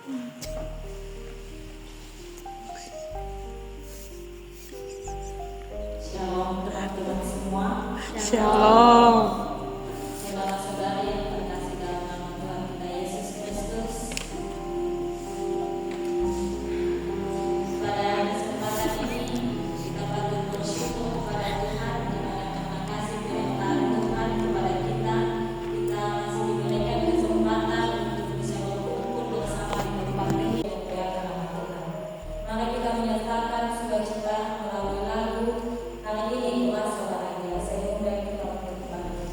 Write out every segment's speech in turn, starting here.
Shalom teman-teman semua. Shalom. Saudara-saudara yang terkasih dalam nama Tuhan kita Yesus Kristus. Pada kesempatan ini kita patut bersyukur kepada Tuhan di mana karena kasih penyertaan Tuhan kepada kita masih diberikan kesempatan untuk bisa berkumpul bersama di tempat ini yang muliakan nama Tuhan. Maka kita menyatakan sukacita melalui lagu kali ini kuasa bahagia. Saya undang kita untuk bangkit.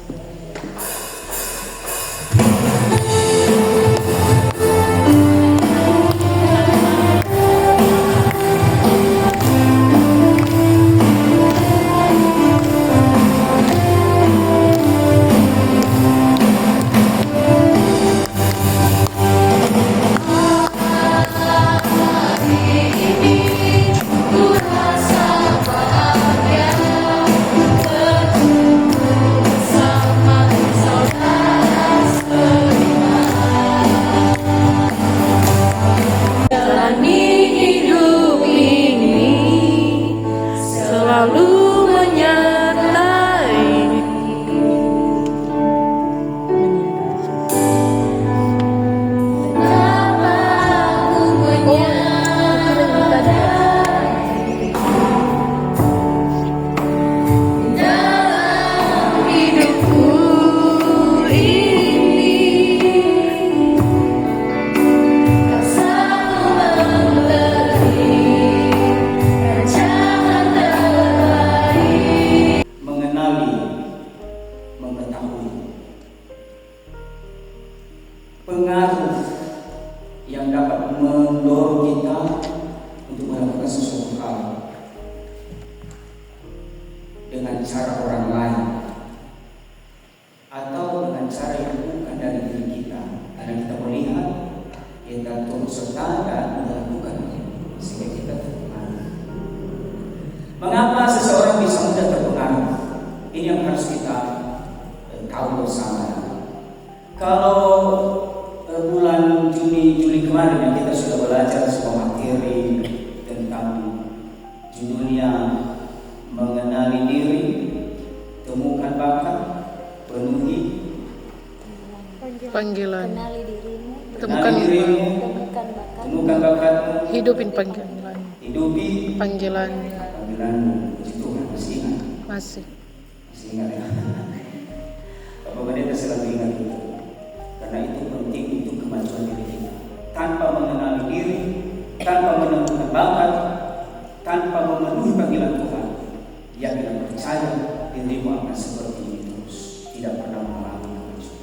Jalani hidup ini selalu menyertai. Betapa aku menyadari Dalam hidupku ini kau selalu memberi rancangan terbaik. Mengenali, mengetahui pengaruh yang dapat mendorong kita untuk melakukan sesuatu hal dengan cara orang lain atau dengan cara yang bukan dari diri kita, karena kita melihat kita turut serta dan melakukan sehingga kita terpengaruh. Mengapa seseorang bisa mudah terpengaruh? Ini yang harus kita tahu bersama. Kalau bulan Juli kemarin yang kita sudah belajar sebuah materi tentang judulnya mengenali diri, temukan bakat, penuhi Panggilan. kenali dirimu, Temukan dirimu, temukan bakat, temukan bakatmu, hidupin panggilan. hidupi Panggilan panggilanmu. Puji Tuhan, masih ingat? masih. Masih ingat ya? Bapak Pendeta selalu ingat itu, karena itu penting untuk kemajuan diri kita. Tanpa mengenali diri, tanpa menemukan bakat, tanpa memenuhi panggilan Tuhan, yang tidak percaya dirimu akan seperti ini terus, tidak pernah mengalami kemajuan.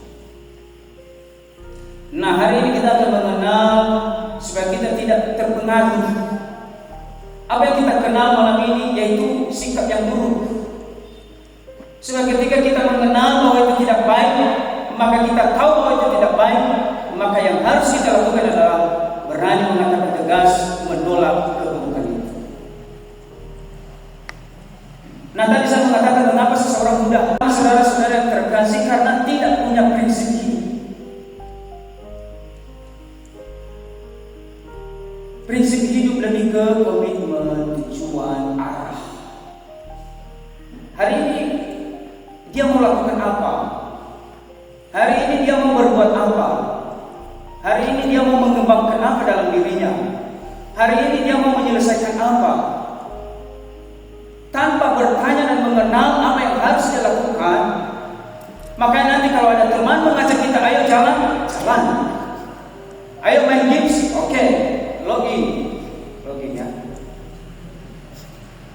Nah, hari ini kita akan mengenal supaya kita tidak terpengaruh. Apa yang kita kenal malam ini yaitu sikap yang buruk. Sebab ketika kita mengenal bahwa itu tidak baik, maka kita tahu bahwa itu tidak baik, maka yang harus kita lakukan adalah berani mengatakan tegas, menolak keburukan itu. Nah, tadi saya mengatakan mengapa seseorang mudah, saudara-saudara yang terkasih, karena tidak punya prinsip hidup. Prinsip hidup lebih ke komitmen, tujuan, arah. Hari ini dia mau lakukan apa? Hari ini dia mau berbuat apa? Hari ini dia mau mengembangkan apa dalam dirinya? Hari ini dia mau menyelesaikan apa? Tanpa bertanya dan mengenal apa yang harus dia lakukan, makanya nanti kalau ada teman mengajak kita, ayo jalan, jalan. Ayo main games, oke, login ya.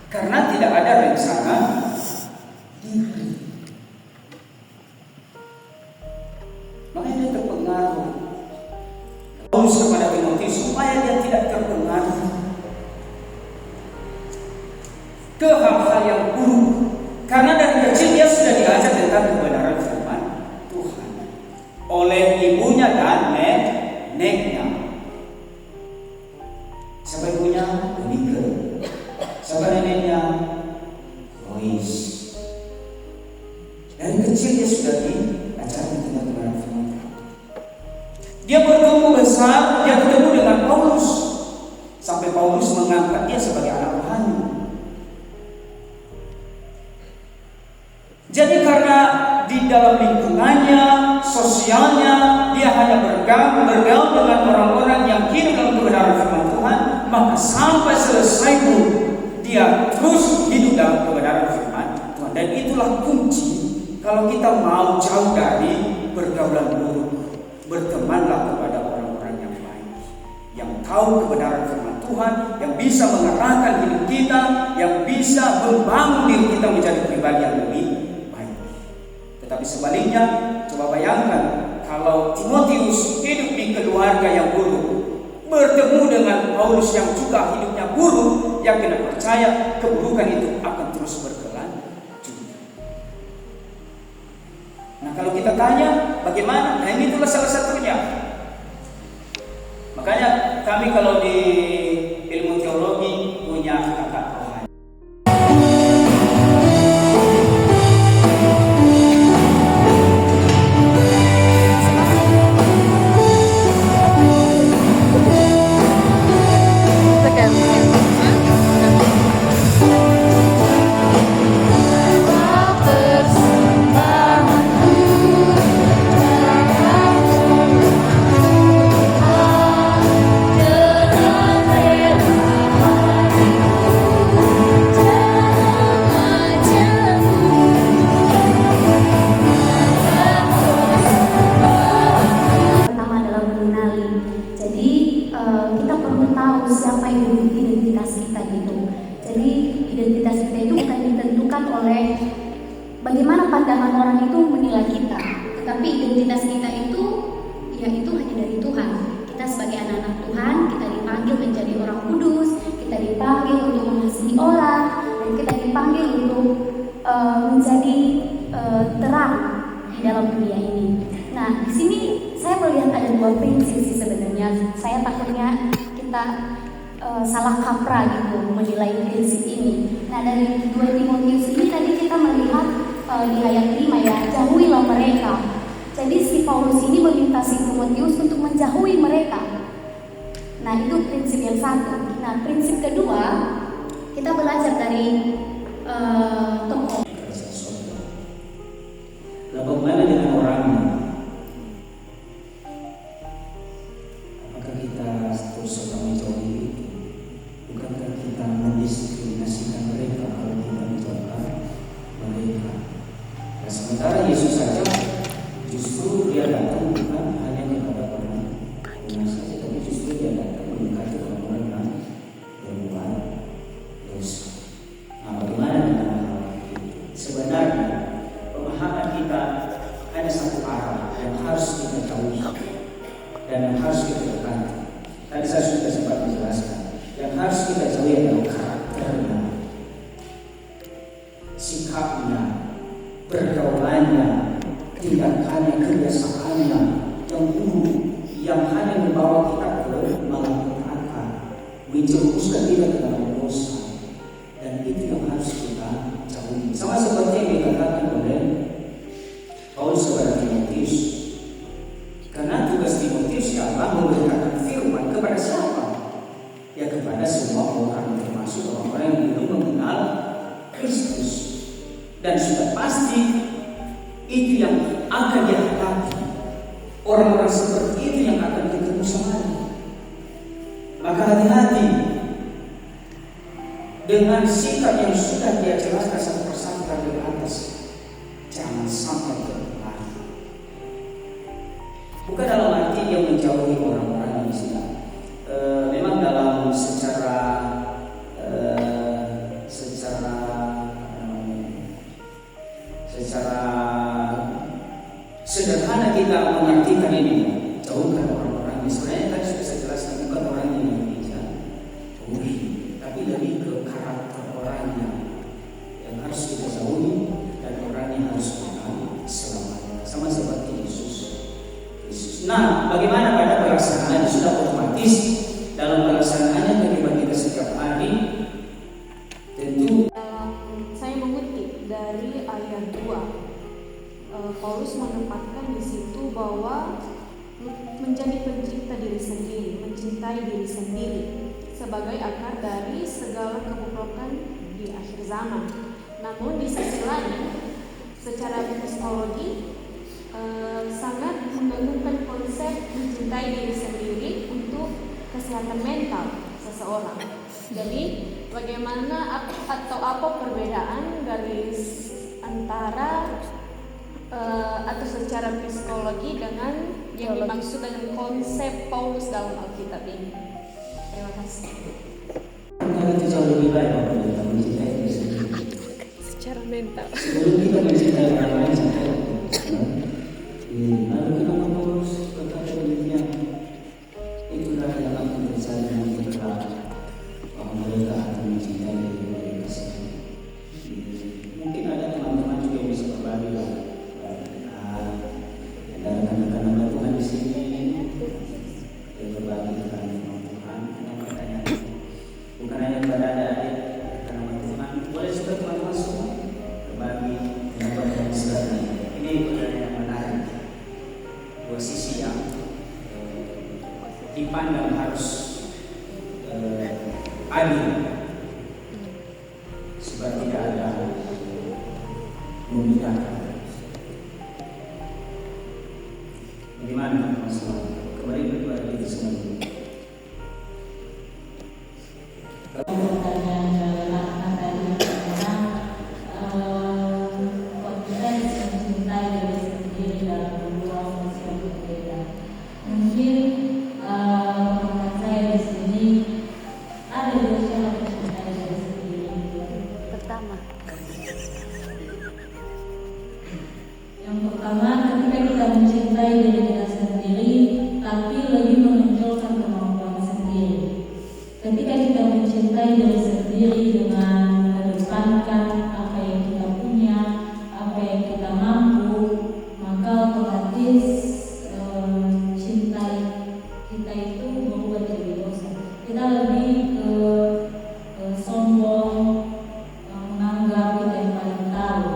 Karena tidak ada rencana diri. Makanya dia terpengaruh. Paulus kepada Timotius supaya dia tidak terpengaruh ke hal-hal yang buruk. Karena dari kecil dia sudah diajar tentang kebenaran firman Tuhan oleh ibunya dan neneknya. Siapa ibunya? Monika. Siapa neneknya? Lois. Dari kecil dia sudah diajarkan tentang kebenaran firman Tuhan. Dia bertumbuh besar, dia ketemu dengan sosialnya dia hanya bergaul dengan orang-orang yang hidup dalam kebenaran firman Tuhan, maka sampai selesai pun dia terus hidup dalam kebenaran firman Tuhan. Dan itulah kunci kalau kita mau jauh dari pergaulan buruk. Bertemanlah kepada orang-orang yang baik, yang tahu kebenaran firman Tuhan, yang bisa mengarahkan hidup kita, yang bisa membangun diri kita menjadi pribadi yang lebih baik. Tetapi sebaliknya, coba bayangkan kalau Timotius hidup di keluarga yang buruk, bertemu dengan Paulus yang juga hidupnya buruk, yang tidak percaya keburukan itu akan terus berkelanjutan. Nah, kalau kita tanya bagaimana, nah ini itulah salah satunya. Makanya kami kalau di ilmu teologi punya kata rohani. Bagaimana pandangan orang itu menilai kita, tetapi identitas kita itu, ya itu hanya dari Tuhan. Kita sebagai anak-anak Tuhan, kita dipanggil menjadi orang kudus, kita dipanggil untuk mengasihi orang, dan kita dipanggil untuk menjadi terang di dalam dunia ini. Nah, di sini saya melihat ada dua prinsip sih sebenarnya. Saya takutnya kita salah kaprah gitu menilai prinsip ini. Nah, dari 2 Timotius ini tadi kita melihat di ayat 5 ya, jauhilah mereka. Jadi si Paulus ini meminta si Timotius untuk menjauhi mereka. Nah, itu prinsip yang satu. Nah, prinsip kedua, kita belajar dari tokoh. Nah, bagaimana dengan orangnya? Apakah kita terus menjauhi itu? Bukankah kita mendiskriminasikan mereka kalau kita menjauhkan mereka? Nah, sementara Yesus saja justru dia datang bukan hanya kepada orang munafik saja, tapi justru dia datang mendekati orang-orang yang berbuat dosa. Nah, bagaimana dengan hal itu? Sebenarnya pemahaman kita hanya satu arah yang harus kita jauhi dan yang harus kita dekati. Tadi saya sudah sempat menjelaskan, yang harus kita jauhi adalah karakternya, sikapnya, pergaulannya, tindakannya, kebiasaannya yang buruk, yang hanya membawa kita ke malapetaka, menjerumuskan kita ke dalam dosa. Dan itu yang harus kita jauhi. Sama seperti yang dikatakan oleh Paulus kepada Timotius. Karena tugas Timotius adalah memberitakan firman kepada siapa? Ya, kepada semua orang, termasuk orang-orang yang belum mengenal Kristus. Dan sudah pasti itu yang akan dihadapi. Orang-orang seperti itu yang akan ketemu sama dia. Maka hati-hati dengan sikap yang sudah dia jelaskan satu persatu dari atas. Jangan sampai terpengaruh. Bukan dalam arti dia menjauhi orang-orang yang Islam. Memang dalam secara sederhana kita mengartikan ini, jauhkan orang-orang yang sebenarnya tadi sudah saya jelaskan, bukan orang yang Indonesia, tapi lebih ke karakter orangnya yang harus kita jauhi dan orang yang harus kita selamatkan, sama seperti Yesus. Nah, bagaimana pada pelaksanaan? Sudah otomatis dalam pelaksanaannya bagaimana kita setiap hari. Tentu saya mengutip dari ayat 2. Paulus menempatkan di situ bahwa menjadi pencipta diri sendiri, mencintai diri sendiri sebagai akar dari segala kebobrokan di akhir zaman. Namun di sisi lain, secara psikologi sangat menggabungkan konsep mencintai diri sendiri untuk kesehatan mental seseorang. Jadi bagaimana atau apa perbedaan garis antara atau secara psikologi dengan yang dimaksud dengan konsep Paulus dalam Alkitab ini. Terima kasih. Karena itu jauh lebih baik kalau kita mencintai diri sendiri. Secara mental. Sebelum kita mencintai orang lain, lalu kenapa Paulus berkata demikian? Itulah yang aku percaya nanti kelak bahwa mereka akan mencintai diri mereka sendiri. Mungkin ada teman-teman juga yang bisa berbagi lah. Ada rekan-rekan Tuhan di sini yang berbagi tentang firman Tuhan. Yang katanya bukan hanya kepada adik-adik teman Tuhan, boleh juga teman-teman semua berbagi pendapat dan sebagainya. Ini pertanyaan yang menarik. Dua sisi yang dipandang harus adil, sebab tidak ada memihak. Bagaimana masalah? Kembali kepada kita sendiri. Pertanyaan Ratna tadi tentang potensi mencintai diri sendiri dalam dua fungsi yang berbeda. Mungkin menurut saya di sini ada dua cara mencintai diri sendiri. Pertama, Yang pertama, ketika kita mencintai diri kita sendiri, tapi lebih menonjolkan kemampuan sendiri. Ketika kita mencintai diri sendiri dengan mengedepankan apa yang kita punya, apa yang kita mampu, maka otomatis cinta kita itu berubah jadi dosa. Kita lebih ke sombong, menganggap kita yang paling tahu.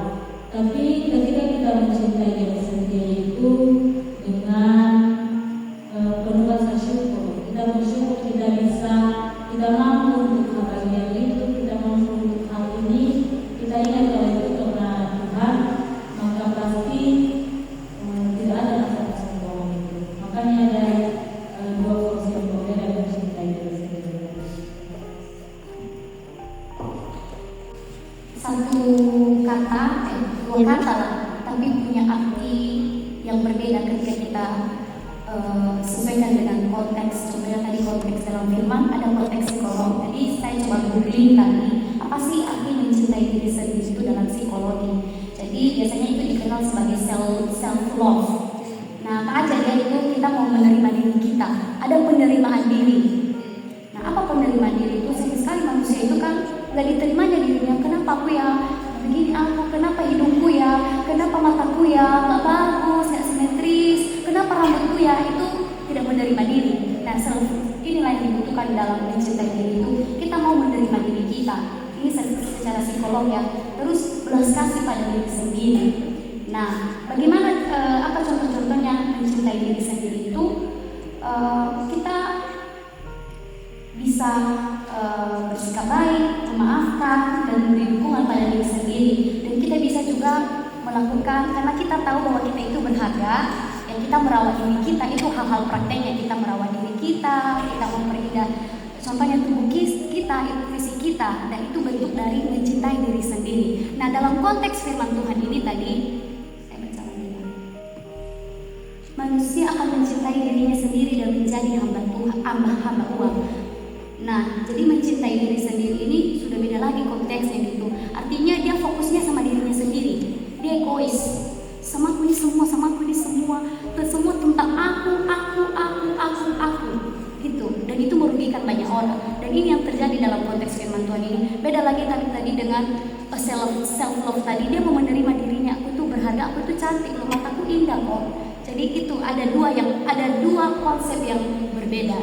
Tapi ketika kita mencintai diri sendiri itu dengan penuh rasa syukur, kita bersyukur kita mampu untuk hal yang itu, kita mampu untuk hal ini, kita ingat kalau itu karena Tuhan, maka pasti tidak ada rasa kesombongan itu. Makanya ada dua fungsi yang berbeda mencintai diri sendiri. satu kata, dua kata lah, tapi punya arti yang berbeda ketika kita sesuaikan dengan konteks. Contohnya tadi konteks dalam firman, ada konteks psikolog. Jadi saya coba googling tadi, apa sih arti mencintai diri sendiri itu dalam psikologi. Jadi biasanya itu dikenal sebagai self love. Nah, apa aja ya itu? Kita mau menerima diri kita. Ada penerimaan diri. Nah, apa penerimaan diri itu? Sering sekali manusia itu kan gak diterimanya dirinya. Kenapa aku ya begini, aku kenapa hidungku ya, kenapa mataku ya gak bagus, gak simetris, kenapa rambutku ya, itu tidak menerima diri. Nah, inilah yang dibutuhkan dalam mencintai diri itu. Kita mau menerima diri kita. Ini secara psikolog ya. Terus belas kasih pada diri sendiri. Nah, bagaimana apa contoh-contohnya mencintai diri sendiri itu? Kita bisa bersikap baik, memaafkan, dan memberi dukungan pada diri sendiri. Dan kita bisa juga melakukan, karena kita tahu bahwa kita itu berharga, yang kita merawat diri kita itu hal-hal prakteknya. Kita merawat diri kita memperindah contohnya tubuh kita, itu fisik kita, dan itu bentuk dari mencintai diri sendiri. Nah, dalam konteks firman Tuhan ini tadi, saya baca lagi ya. Manusia akan mencintai dirinya sendiri dan menjadi hamba Tuhan, hamba uang. Nah, jadi mencintai diri sendiri ini sudah beda lagi konteksnya gitu. Artinya dia fokusnya sama dirinya sendiri. Dia egois. Sama aku ini semua, dan semua tentang aku gitu. Dan itu merugikan banyak orang. Dan ini yang terjadi dalam konteks firman Tuhan ini. Beda lagi tadi dengan self love tadi. Dia mau menerima dirinya, aku tuh berharga, aku tuh cantik, loh, mataku indah kok. Jadi itu ada dua konsep yang berbeda.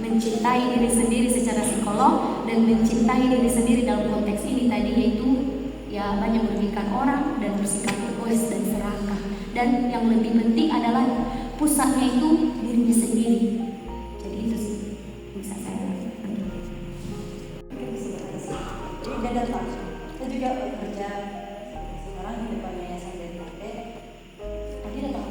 Mencintai diri sendiri secara psikolog dan mencintai diri sendiri dalam konteks ini tadi, yaitu ya banyak merugikan orang dan bersikap egois dan serakah. Dan yang lebih penting adalah pusatnya itu dirinya sendiri. Jadi itu sih bisa saya Tidak datang. Saya juga bekerja sekarang di depan yayasan DPT. Tadi datang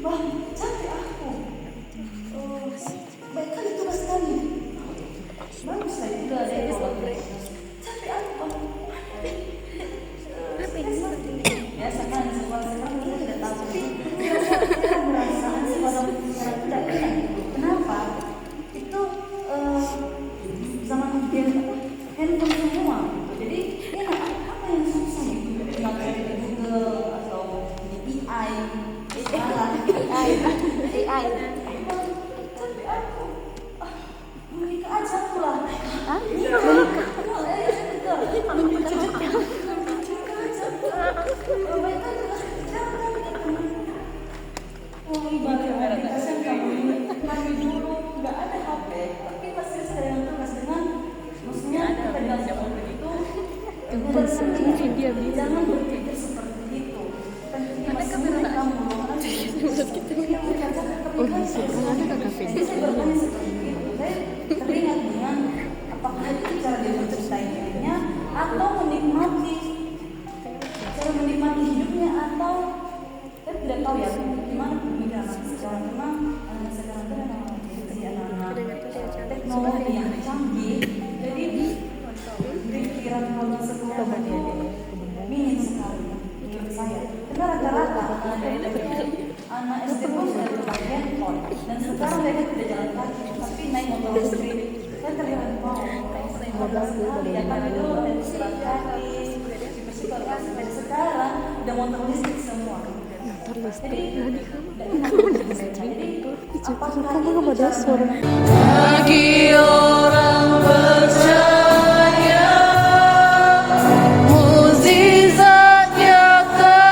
Bang, capek aku. Baik kali tugas kami. Bagus lah itu udah ada capek aku Bang. Biasa kan sekolah-sekolah kita tidak tahu, tapi kita merasakan sekolah secara tidak enak. Kenapa? Itu zaman handphone semua. Jadi apa yang susah itu? Pakai Google atau di AI. Capek aku. Menikah aja aku lah. Kami dulu nggak ada HP, tapi pasti saya yang tugas dengan, maksudnya kita bilang itu jangan berpikir seperti itu. Masih kamu saya bertanya seperti itu. Saya teringat dengan apakah itu cara dia mencintai dirinya atau menikmati cara menikmati hidupnya, atau saya tidak tahu ya gimana pemikiran anak sekarang. Memang anak sekarang itu anak teknologi yang canggih, jadi pikiran kalau sekolah itu minim sekali menurut saya. Karena rata-rata anak SD pun sudah pakai handphone, dan sekarang mereka tidak jalan kaki tapi naik motor listrik. Saya terlihat wow, ya kan itu dari jalan kaki, sampai sekarang udah motor listrik semua. Jadi bagi orang percaya mukjizat nyata,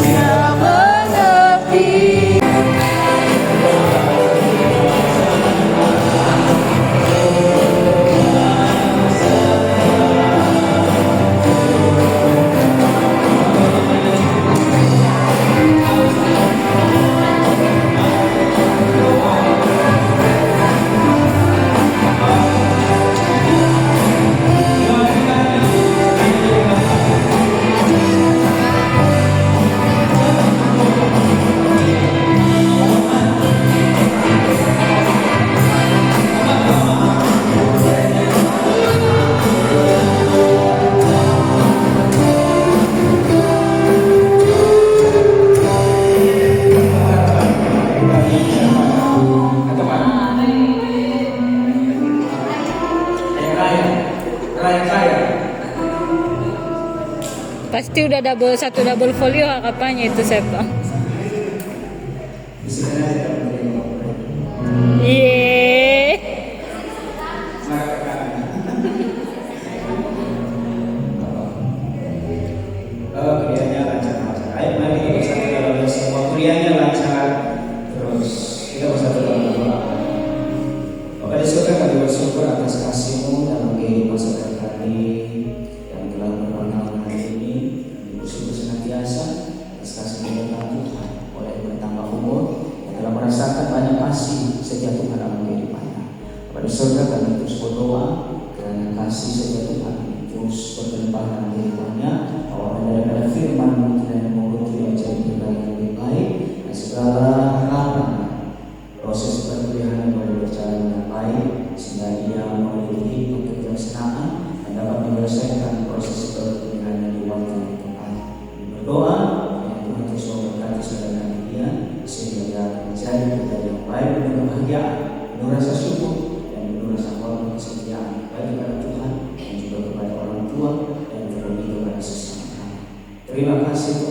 dia mengerti. Pasti udah double folio kapannya itu Sepa. Iya. Kuliahnya lancar. Ayo mari kita bersatu dalam semua kuliahnya lancar. Terus kita bersatu dalam doa. Bapak di surga, kami bersyukur atas kasih-Mu dalam kehidupan saudara kami yang telah berpengalaman hari ini. Kami bersyukur senantiasa atas kasih penyertaan Tuhan oleh bertambah umur yang telah merasakan banyak kasih sejak Tuhan dalam kehidupannya. Bapak di surga, kami terus berdoa kerana kasih sejak Tuhan terus bertambah dalam kehidupannya. Bahwa daripada firman-Mu kita yang menguruti menjadi pribadi yang lebih baik, dan segala harapan proses perkuliahan yang boleh berjalan dengan baik, sehingga ia memiliki kebijaksanaan dan dapat menyelesaikan proses perkuliahan di waktu yang tepat. Berdoa yang Tuhan terus memberkati saudara dia, sehingga dia menjadi pribadi yang baik dan kebahagiaan, penuh rasa syukur dan penuh rasa hormat kesetiaan baik kepada Tuhan dan juga kepada orang tua dan terlebih kepada sesama. Terima kasih